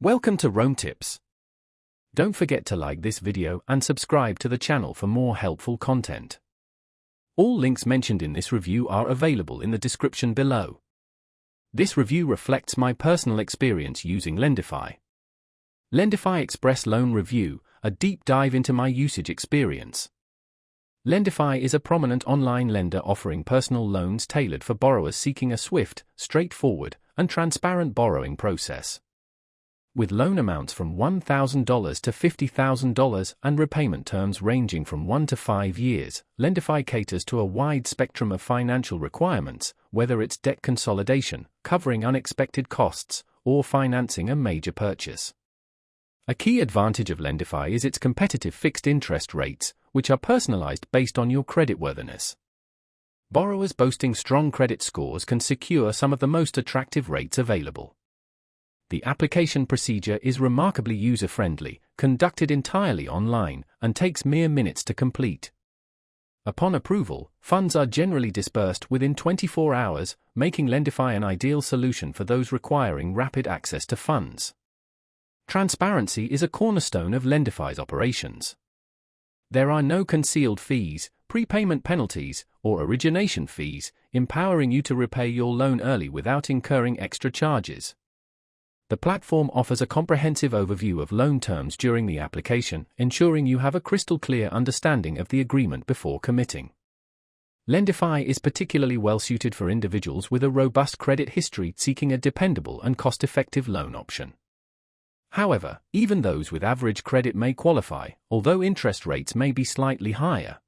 Welcome to Rome Tips. Don't forget to like this video and subscribe to the channel for more helpful content. All links mentioned in this review are available in the description below. This review reflects my personal experience using Lendify. Lendify Express Loan Review, a deep dive into my usage experience. Lendify is a prominent online lender offering personal loans tailored for borrowers seeking a swift, straightforward, and transparent borrowing process. With loan amounts from $1,000 to $50,000 and repayment terms ranging from 1 to 5 years, Lendify caters to a wide spectrum of financial requirements, whether it's debt consolidation, covering unexpected costs, or financing a major purchase. A key advantage of Lendify is its competitive fixed interest rates, which are personalized based on your creditworthiness. Borrowers boasting strong credit scores can secure some of the most attractive rates available. The application procedure is remarkably user-friendly, conducted entirely online, and takes mere minutes to complete. Upon approval, funds are generally disbursed within 24 hours, making Lendify an ideal solution for those requiring rapid access to funds. Transparency is a cornerstone of Lendify's operations. There are no concealed fees, prepayment penalties, or origination fees, empowering you to repay your loan early without incurring extra charges. The platform offers a comprehensive overview of loan terms during the application, ensuring you have a crystal clear understanding of the agreement before committing. Lendify is particularly well suited for individuals with a robust credit history seeking a dependable and cost-effective loan option. However, even those with average credit may qualify, although interest rates may be slightly higher.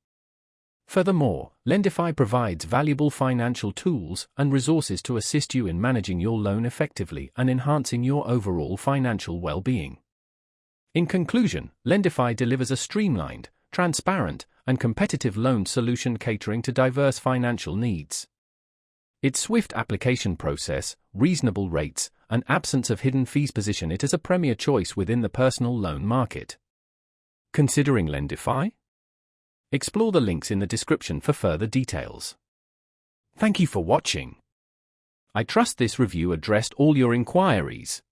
Furthermore, Lendify provides valuable financial tools and resources to assist you in managing your loan effectively and enhancing your overall financial well-being. In conclusion, Lendify delivers a streamlined, transparent, and competitive loan solution catering to diverse financial needs. Its swift application process, reasonable rates, and absence of hidden fees position it as a premier choice within the personal loan market. Considering Lendify? Explore the links in the description for further details. Thank you for watching. I trust this review addressed all your inquiries.